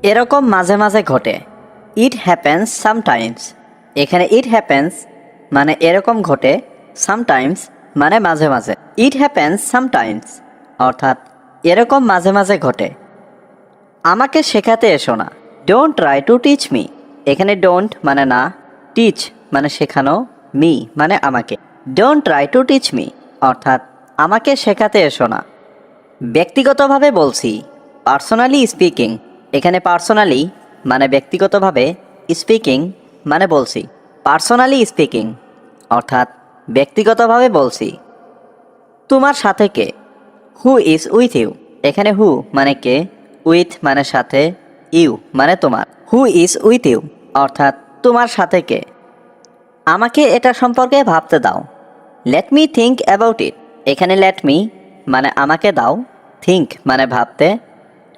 এরকম মাঝে মাঝে ঘটে। It happens sometimes. এখানে ইট হ্যাপেন্স মানে এরকম ঘটে, সামটাইমস মানে মাঝে মাঝে। ইট হ্যাপেন্স সামটাইমস অর্থাৎ এরকম মাঝে মাঝে ঘটে। আমাকে শেখাতে এসো না। Don't try to teach me. এখানে ডোন্ট মানে না, টিচ মানে শেখানো, মি মানে আমাকে। Don't try to teach me অর্থাৎ আমাকে শেখাতে এসো না। ব্যক্তিগতভাবে বলছি, পার্সোনালি স্পিকিং। এখানে পার্সোনালি মানে ব্যক্তিগতভাবে, স্পিকিং মানে বলছি। পার্সোনালি স্পিকিং অর্থাৎ ব্যক্তিগতভাবে বলছি। তোমার সাথে কে? Who is with you. এখানে হু মানে কে, উইথ মানে সাথে, ইউ মানে তোমার। হু ইজ উইথ ইউ অর্থাৎ তোমার সাথে কে? আমাকে এটা সম্পর্কে ভাবতে দাও। লেট মি থিঙ্ক অ্যাবাউট ইট। এখানে লেট মি মানে আমাকে দাও, থিঙ্ক মানে ভাবতে,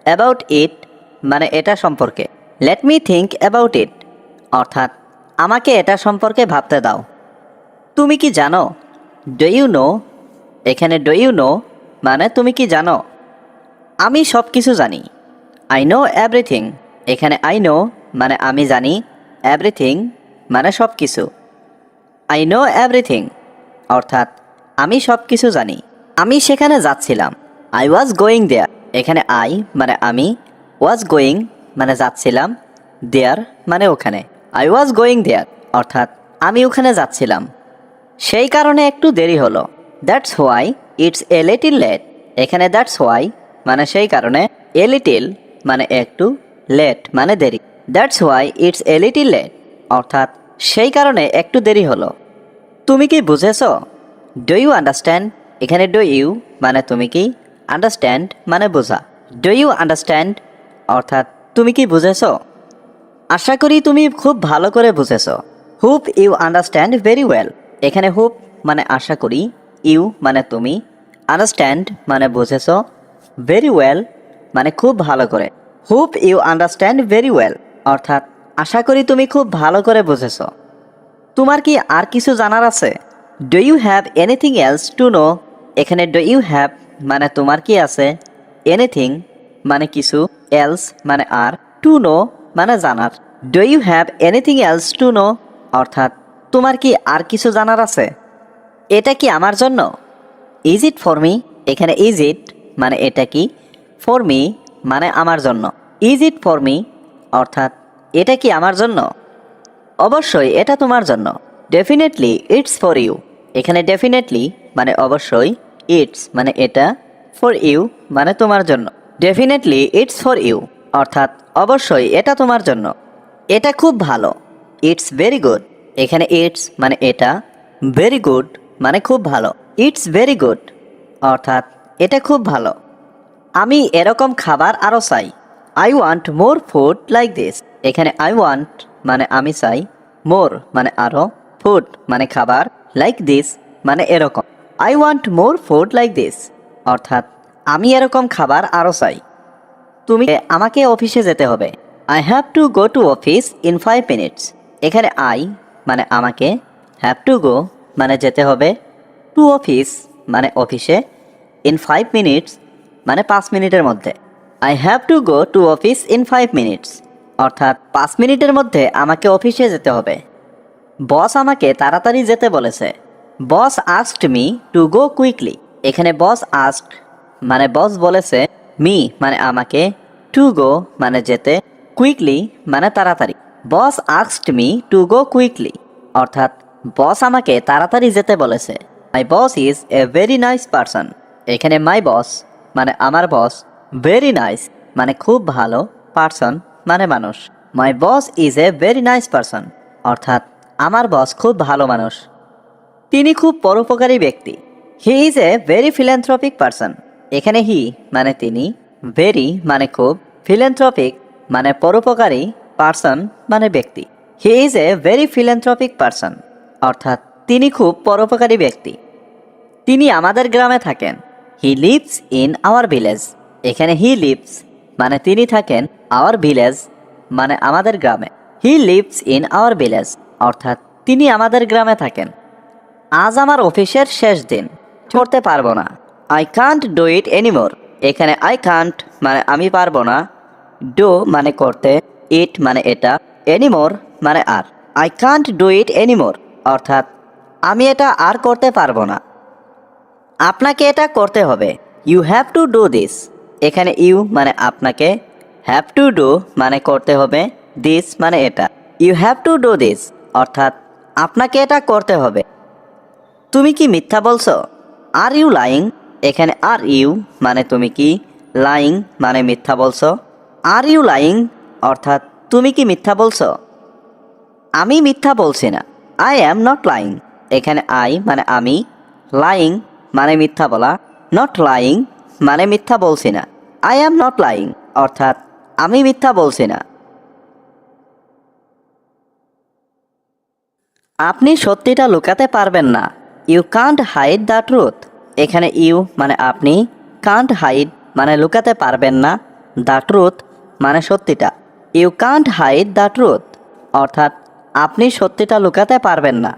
অ্যাবাউট ইট মানে এটা সম্পর্কে। Let me think about it অর্থাৎ আমাকে এটা সম্পর্কে ভাবতে দাও। তুমি কি জানো? Do you know. এখানে ডু ইউ নো মানে তুমি কি জানো? আমি সব কিছু জানি। I know everything. এখানে আই নো মানে আমি জানি, এভরিথিং মানে সব কিছু। আই নো এভরিথিং অর্থাৎ আমি সব কিছু জানি। আমি সেখানে যাচ্ছিলাম। I was going there. এখানে আই মানে আমি, ওয়াজ গোয়িং মানে যাচ্ছিলাম, দেয়ার মানে ওখানে। আই ওয়াজ গোয়িং দেয়ার অর্থাৎ আমি ওখানে যাচ্ছিলাম। সেই কারণে একটু দেরি হলো। That's why it's a little late. এখানে দ্যাটস হোয়াই মানে সেই কারণে, এ লিটিল মানে একটু, লেট মানে দেরি। That's why it's a little late অর্থাৎ সেই কারণে একটু দেরি হলো। তুমি কি বুঝেছো? Do you understand. এখানে ডু ইউ মানে তুমি কি, আন্ডারস্ট্যান্ড মানে বোঝা। ডু ইউ আন্ডারস্ট্যান্ড অর্থাৎ তুমি কি বুঝেছো? আশা করি তুমি খুব ভালো করে বুঝেছো। Hope you understand very well. এখানে হোপ মানে আশা করি, ইউ মানে তুমি, আন্ডারস্ট্যান্ড মানে বুঝেছো, ভেরি ওয়েল মানে খুব ভালো করে। Hope you understand very well অর্থাৎ আশা করি তুমি খুব ভালো করে বুঝেছো। তোমার কি আর কিছু জানার আছে? Do you have anything else to know. এখানে ডু ইউ হ্যাভ মানে তোমার কি আছে, এনিথিং মানে কিছু, এলস মানে আর, টু নো মানে জানার। Do you have anything else to know অর্থাৎ তোমার কি আর কিছু জানার আছে? এটা কি আমার জন্য? Is it for me. এখানে ইজ ইট মানে এটা কি, ফর মি মানে আমার জন্য। ইজ ইট ফর মি অর্থাৎ এটা কি আমার জন্য? অবশ্যই এটা তোমার জন্য। Definitely it's for you. এখানে ডেফিনেটলি মানে অবশ্যই, ইটস মানে এটা, ফর ইউ মানে তোমার জন্য। ডেফিনেটলি ইটস ফর ইউ অর্থাৎ অবশ্যই এটা তোমার জন্য। এটা খুব ভালো। It's very good. এখানে ইটস মানে এটা, ভেরি গুড মানে খুব ভালো। ইটস ভেরি গুড অর্থাৎ এটা খুব ভালো। আমি এরকম খাবার আরও চাই। I want more food like this. এখানে আই ওয়ান্ট মানে আমি চাই, মোর মানে আরও, ফুড মানে খাবার, লাইক দিস মানে এরকম। I want more food like this অর্থাৎ আমি এরকম খাবার আরও চাই। তুমি আমাকে অফিসে যেতে হবে। I have to go to office in 5 minutes. এখানে আই মানে আমাকে, হ্যাভ টু গো মানে যেতে হবে, টু অফিস মানে অফিসে, ইন 5 মিনিটস মানে 5 মিনিটের মধ্যে। I have to go to office in 5 minutes অর্থাৎ 5 মিনিটের মধ্যে আমাকে অফিসে যেতে হবে। বস আমাকে তাড়াতাড়ি যেতে বলেছে। Boss asked me to go quickly. এখানে বস আস্কড মানে বস বলেছে, মি মানে আমাকে, টু গো মানে যেতে, কুইকলি মানে তাড়াতাড়ি। Boss asked me to go quickly অর্থাৎ বস আমাকে তাড়াতাড়ি যেতে বলেছে। My boss is a very nice person. এখানে মাই বস মানে আমার বস, ভেরি নাইস মানে খুব ভালো, পারসন মানে মানুষ। My boss is a very nice person অর্থাৎ আমার বস খুব ভালো মানুষ। তিনি খুব পরোপকারী ব্যক্তি। He is a very philanthropic person. এখানে হি মানে তিনি, ভেরি মানে খুব, ফিল্যান্থ্রপিক মানে পরোপকারী, পারসন মানে ব্যক্তি। He is a very philanthropic person অর্থাৎ তিনি খুব পরোপকারী ব্যক্তি। তিনি আমাদের গ্রামে থাকেন। He lives in our village. এখানে হি লিভস মানে তিনি থাকেন, আওয়ার ভিলেজ মানে আমাদের গ্রামে। হি লিভস ইন আওয়ার ভিলেজ অর্থাৎ তিনি আমাদের গ্রামে থাকেন। আজ আমার অফিসের শেষ দিন, করতে পারবো না। I can't do it anymore. এখানে আই কান্ট মানে আমি পারবো না, ডু মানে করতে, ইট মানে এটা, এনিমোর মানে আর। I can't do it anymore অর্থাৎ আমি এটা আর করতে পারবো না। আপনাকে এটা করতে হবে, you have to do this. এখানে ইউ মানে আপনাকে, হ্যাভ টু ডু মানে করতে হবে, দিস মানে এটা। You have to do this অর্থাৎ আপনাকে এটা করতে হবে। তুমি কি মিথ্যা বলছো? Are you lying. এখানে আর ইউ মানে তুমি কি, লাইং মানে মিথ্যা বলছো। আর ইউ লাইং অর্থাৎ তুমি কি মিথ্যা বলছো? আমি মিথ্যা বলছি না, আই অ্যাম নট লাইং। এখানে আই মানে আমি, লাইং মানে মিথ্যা বলা, নট লাইং মানে মিথ্যা বলছি না। আই অ্যাম নট লাইং অর্থাৎ আমি মিথ্যা বলছি না। আপনি সত্যিটা লুকাতে পারবেন না, you can't hide the truth. এখানে ইউ মানে আপনি, কান্ট হাইড মানে লুকাতে পারবেন না, দ্য ট্রুথ মানে সত্যিটা। You can't hide the truth অর্থাৎ আপনি সত্যিটা লুকাতে পারবেন না।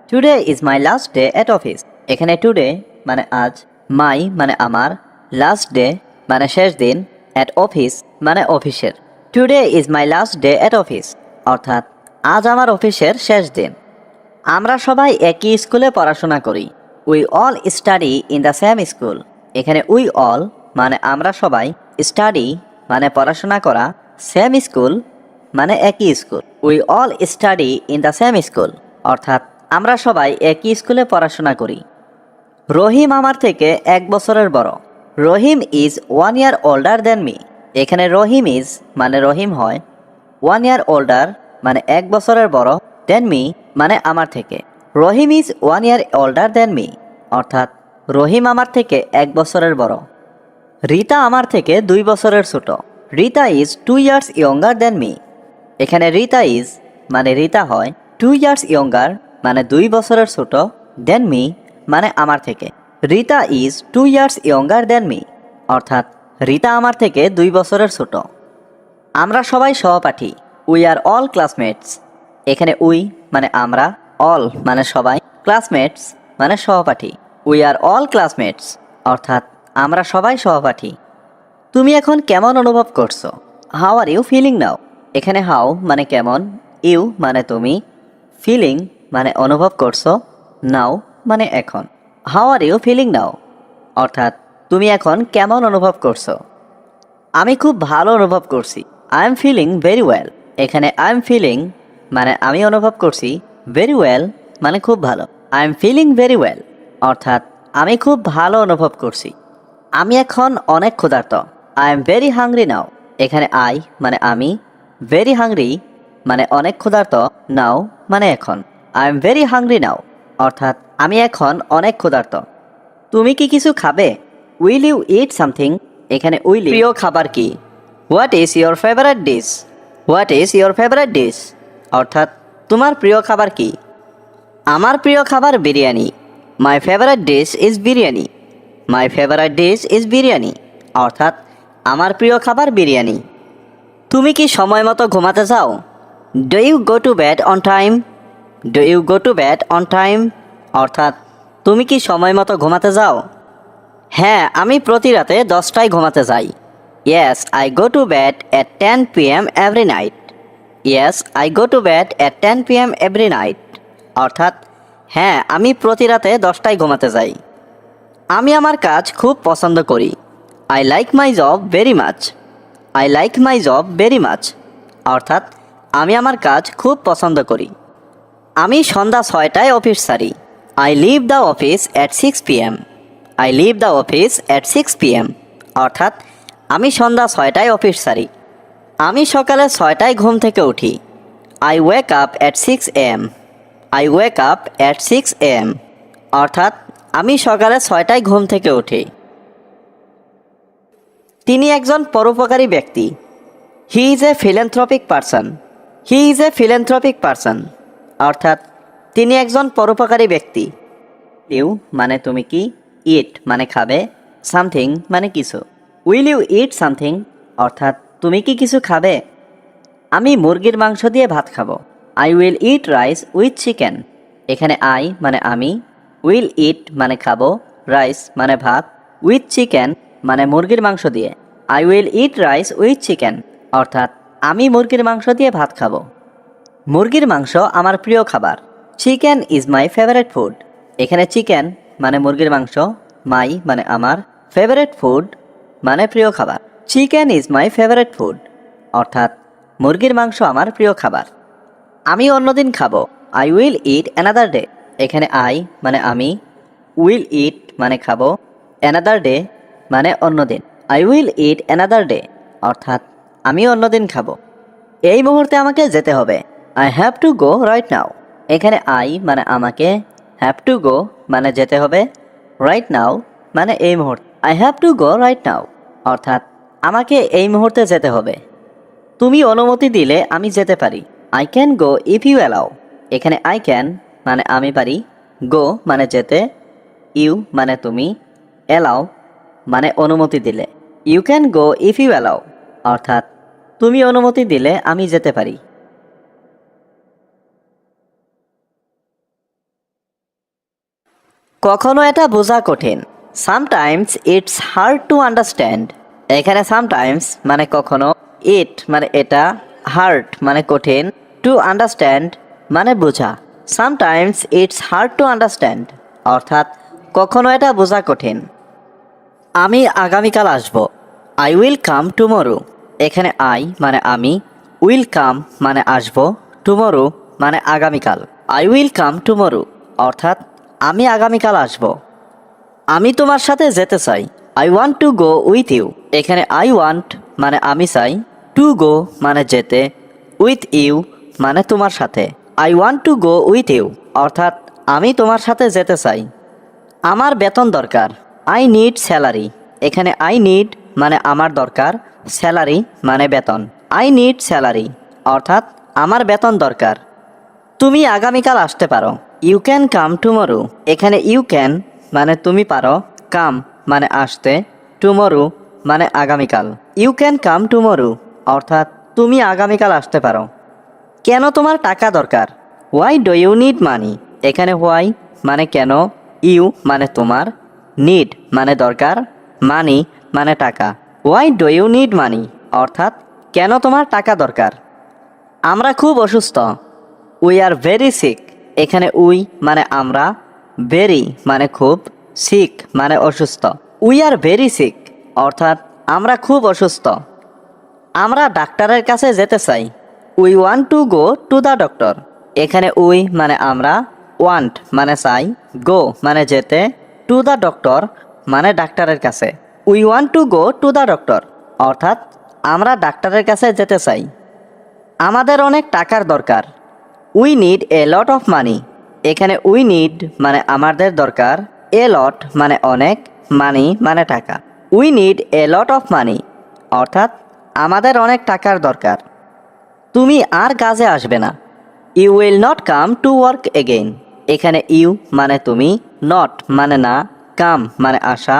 Today is my last day at office. এখানে টুডে মানে আজ, মাই মানে আমার, লাস্ট ডে মানে শেষ দিন, অ্যাট অফিস মানে অফিসের। Today is my last day at office অর্থাৎ আজ আমার অফিসের শেষ দিন। আমরা সবাই একই স্কুলে পড়াশোনা করি, we all study in the same school. এখানে উই অল মানে আমরা সবাই, স্টাডি মানে পড়াশোনা করা, সেম স্কুল মানে একই school. We all study in the same school অর্থাৎ আমরা সবাই একই স্কুলে পড়াশোনা করি। রহিম আমার থেকে 1 বছরের বড়। Rahim is 1 year older than me. এখানে রহিম ইজ মানে রহিম হয়, 1 ইয়ার ওল্ডার মানে 1 বছরের বড়, দেন মি মানে আমার থেকে। Rahim is 1 year older than me অর্থাৎ রহিম আমার থেকে 1 বছরের বড়। রিতা আমার থেকে 2 বছরের ছোট। Rita is 2 years younger then me. এখানে রিতা ইজ মানে রিতা হয়, 2 ইয়ার্স ইয়ঙ্গার মানে 2 বছরের ছোট, দেন মি মানে আমার থেকে। Rita is 2 years younger then me অর্থাৎ রিতা আমার থেকে 2 বছরের ছোট। আমরা সবাই সহপাঠী, উই আর অল ক্লাসমেটস। এখানে উই মানে আমরা, অল মানে সবাই, ক্লাসমেটস মানে সহপাঠী। উই আর অল ক্লাসমেটস অর্থাৎ আমরা সবাই সহপাঠী। তুমি এখন কেমন অনুভব করছো? How are you feeling now. এখানে হাউ মানে কেমন, ইউ মানে তুমি, ফিলিং মানে অনুভব করছো, নাও মানে এখন। How are you feeling now অর্থাৎ তুমি এখন কেমন অনুভব করছো? আমি খুব ভালো অনুভব করছি, I am feeling very well. এখানে আই এম ফিলিং মানে আমি অনুভব করছি, ভেরি ওয়েল মানে খুব ভালো। I am feeling very well অর্থাৎ আমি খুব ভালো অনুভব করছি। আমি এখন অনেক ক্ষুধার্ত, আই এম ভেরি হাংরি নাও। এখানে আই মানে আমি, ভেরি হাংরি মানে অনেক ক্ষুধার্ত, নাও মানে এখন। I am very hungry now অর্থাৎ আমি এখন অনেক ক্ষুধার্ত। তুমি কি কিছু খাবে? Will you eat something. এখানে উইল প্রিয় খাবার কি? What is your favourite dish. What is your favourite dish অর্থাৎ তোমার প্রিয় খাবার কি? আমার প্রিয় খাবার biryani, my favourite dish is biryani. My favourite dish is biryani অর্থাৎ আমার প্রিয় খাবার বিরিয়ানি। তুমি কি সময় মতো ঘুমাতে চাও? Do you go to bed on time. Do you go to bed on time অর্থাৎ তুমি কি সময় মতো ঘুমাতে যাও? হ্যাঁ, আমি প্রতি রাতে 10টায় ঘুমাতে যাই। Yes I go to bed at 10 PM every night. Yes I go to bed at 10 PM every night অর্থাৎ হ্যাঁ, আমি প্রতি রাতে 10টায় ঘুমাতে যাই। আমি আমার কাজ খুব পছন্দ করি। I like my job very much. I like my job very much অর্থাৎ আমি আমার কাজ খুব পছন্দ করি। আমি সন্ধ্যা 6টায় অফিস ছাড়ি। I leave the office at 6 PM। I leave the office at 6 PM অর্থাৎ আমি সন্ধ্যা 6টায় অফিস ছাড়ি। আমি সকালে 6টায় ঘুম থেকে উঠি। I wake up at 6 AM। I wake up at 6 AM অর্থাৎ আমি সকালে 6টায় ঘুম থেকে উঠি। তিনি একজন পরোপকারী ব্যক্তি। He is a philanthropic person. He is a philanthropic person অর্থাৎ তিনি একজন পরোপকারী ব্যক্তি। ইউ মানে তুমি কি, ইট মানে খাবে, সামথিং মানে কিছু। উইল ইউ ইট সামথিং অর্থাৎ তুমি কি কিছু খাবে? আমি মুরগির মাংস দিয়ে ভাত খাবো। I will eat rice with chicken. এখানে আই মানে আমি, উইল ইট মানে খাবো, রাইস মানে ভাত, উইথ চিকেন মানে মুরগির মাংস দিয়ে। I will eat rice with chicken অর্থাৎ আমি মুরগির মাংস দিয়ে ভাত খাবো। মুরগির মাংস আমার প্রিয় খাবার। Chicken is my favourite food. এখানে চিকেন মানে মুরগির মাংস, মাই মানে আমার, ফেভারিট ফুড মানে প্রিয় খাবার। Chicken is my favourite food অর্থাৎ মুরগির মাংস আমার প্রিয় খাবার। আমি অন্যদিন খাবো। I will it another day. এখানে আই মানে আমি, উইল ইট মানে খাবো, অ্যানাদার ডে মানে অন্যদিন। I will it another day অর্থাৎ আমি অন্যদিন খাবো। এই মুহূর্তে আমাকে যেতে হবে। I have to go right now. এখানে আই মানে আমাকে, হ্যাভ টু গো মানে যেতে হবে, রাইট নাও মানে এই মুহূর্তে। I have to go right now অর্থাৎ আমাকে এই মুহূর্তে যেতে হবে। তুমি অনুমতি দিলে আমি যেতে পারি। I can go if you allow. এখানে আই ক্যান মানে আমি পারি, গো মানে যেতে, ইউ মানে তুমি, অ্যালাও মানে অনুমতি দিলে। You can go if you allow অর্থাৎ তুমি অনুমতি দিলে আমি যেতে পারি। কখনো এটা বোঝা কঠিন। Sometimes it's hard to understand. এখানে সামটাইমস মানে কখনো, ইট মানে এটা, হার্ড মানে কঠিন, টু আন্ডারস্ট্যান্ড মানে বোঝা। Sometimes it's hard to understand অর্থাৎ কখনো এটা বোঝা কঠিন। আমি আগামীকাল আসব। I will come tomorrow. এখানে আই মানে আমি, উইল কাম মানে আসব, টুমরো মানে আগামীকাল। আই উইল কাম টুমরো অর্থাৎ আমি আগামীকাল আসব। আমি তোমার সাথে যেতে চাই। I want to go with you. এখানে আই ওয়ান্ট মানে আমি চাই, টু গো মানে যেতে, উইথ ইউ মানে তোমার সাথে। I want to go with you অর্থাৎ আমি তোমার সাথে যেতে চাই। আমার বেতন দরকার। I need salary. এখানে আই নিড মানে আমার দরকার, স্যালারি মানে বেতন। আই নিড স্যালারি অর্থাৎ আমার বেতন দরকার। তুমি আগামীকাল আসতে পারো। You can come tomorrow. এখানে ইউ ক্যান মানে তুমি পারো, কাম মানে আসতে, টুমরো মানে আগামীকাল। ইউ ক্যান কাম টুমরো অর্থাৎ তুমি আগামীকাল আসতে পারো। কেন তোমার টাকা দরকার? Why do you need money. এখানে হোয়াই মানে কেন, ইউ মানে তোমার, নিড মানে দরকার, মানি মানে টাকা। Why do you need money অর্থাৎ কেন তোমার টাকা দরকার? আমরা খুব অসুস্থ। We are very sick. এখানে উই মানে আমরা, ভেরি মানে খুব, সিক মানে অসুস্থ। উই আর ভেরি সিক অর্থাৎ আমরা খুব অসুস্থ। আমরা ডাক্তারের কাছে যেতে চাই। We want to go to the doctor. এখানে উই মানে আমরা, ওয়ান্ট মানে চাই, গো মানে যেতে, টু দ্য ডক্টর মানে ডাক্তারের কাছে। We want to go to the doctor অর্থাৎ আমরা ডাক্তারের কাছে যেতে চাই। আমাদের অনেক টাকার দরকার। We need a lot of money. এখানে উই নিড মানে আমাদের দরকার, এ লট মানে অনেক, মানি মানে টাকা। We need a lot of money অর্থাৎ আমাদের অনেক টাকার দরকার। তুমি আর কাজে আসবে না। You will not come to work again. এখানে ইউ মানে তুমি, নট মানে না, কাম মানে আসা,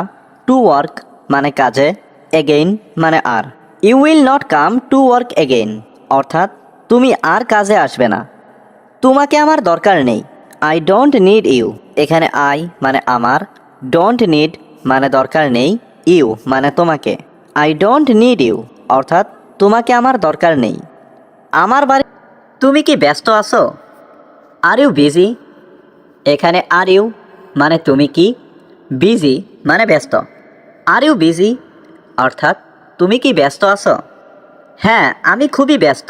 টু ওয়ার্ক মানে কাজে, এগেইন মানে আর। You will not come to work again অর্থাৎ তুমি আর কাজে আসবে না। তোমাকে আমার দরকার নেই। I don't need you. এখানে আই মানে আমার, ডোন্ট নিড মানে দরকার নেই, ইউ মানে তোমাকে। আই ডোন্ট নিড ইউ অর্থাৎ তোমাকে আমার দরকার নেই। আমার বাড়ি। তুমি কি ব্যস্ত আছো? Are you busy. এখানে আর ইউ মানে তুমি কি, বিজি মানে ব্যস্ত। আর ইউ বিজি অর্থাৎ তুমি কি ব্যস্ত আছো? হ্যাঁ আমি খুবই ব্যস্ত।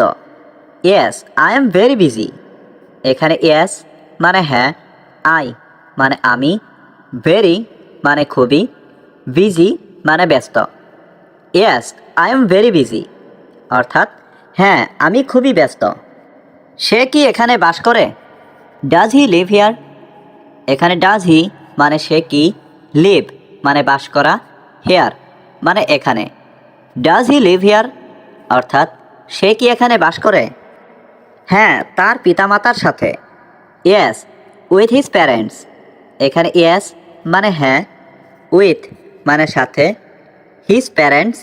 Yes I am very busy. এখানে ইয়েস মানে হ্যাঁ, আই মানে আমি, ভেরি মানে খুবই, বিজি মানে ব্যস্ত। Yes I am very busy অর্থাৎ হ্যাঁ আমি খুবই ব্যস্ত। সে কি এখানে বাস করে? Does he live here. এখানে ডাজ হি মানে সে কি, লিভ মানে বাস করা, হেয়ার মানে এখানে। ডাজ হি লিভ হিয়ার অর্থাৎ সে কি এখানে বাস করে? হ্যাঁ তার পিতামাতার সাথে। Yes with his parents. এখানে ইয়েস মানে হ্যাঁ, উইথ মানে সাথে, হিজ প্যারেন্টস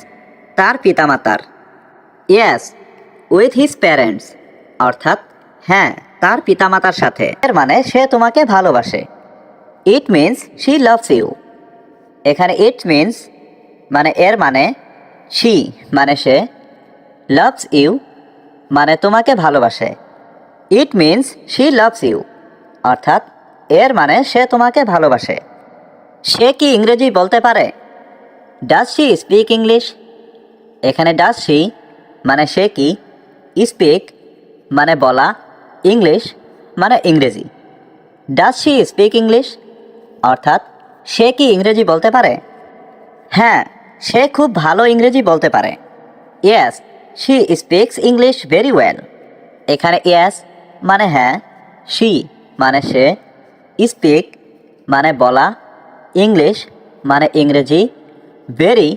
তার পিতামাতার। ইয়েস উইথ হিজ প্যারেন্টস অর্থাৎ হ্যাঁ তার পিতামাতার সাথে। এর মানে সে তোমাকে ভালোবাসে। It means she loves you. এখানে ইট মিনস মানে এর মানে, শি মানে সে, লাভস ইউ মানে তোমাকে ভালোবাসে। It means she loves you অর্থাৎ এর মানে সে তোমাকে ভালোবাসে। সে কি ইংরেজি বলতে পারে? Does she speak English? এখানে ডাজ শি মানে সে কি, স্পিক মানে বলা, ইংলিশ মানে ইংরেজি। ডাজ শি স্পিক ইংলিশ অর্থাৎ সে কি ইংরেজি বলতে পারে? হ্যাঁ, সে খুব ভালো ইংরেজি বলতে পারে। Yes, she speaks English very well. এখানে ইয়েস মানে হ্যাঁ, শি মানে সে, স্পিক মানে বলা, ইংলিশ মানে ইংরেজি, ভেরি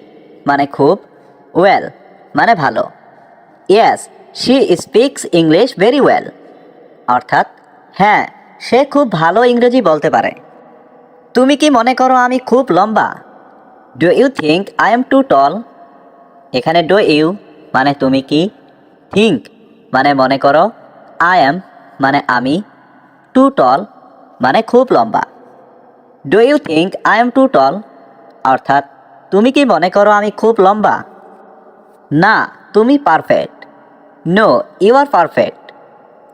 মানে খুব, ওয়েল মানে ভালো। Yes, she speaks English very well অর্থাৎ হ্যাঁ, সে খুব ভালো ইংরেজি বলতে পারে। তুমি কি মনে করো আমি খুব লম্বা? Do you think I am too tall? এখানে ডু ইউ মানে তুমি কি, থিঙ্ক মানে মনে করো, আই এম মানে আমি, টু টল মানে খুব লম্বা। Do you think I am too tall অর্থাৎ তুমি কি মনে করো আমি খুব লম্বা? না, তুমি perfect. No, you are perfect.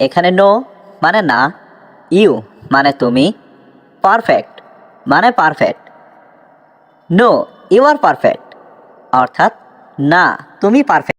এখানে নো মানে না, ইউ মানে তুমি, পারফেক্ট মানে perfect. No, you are perfect অর্থাৎ না, তুমি পারফেক্ট।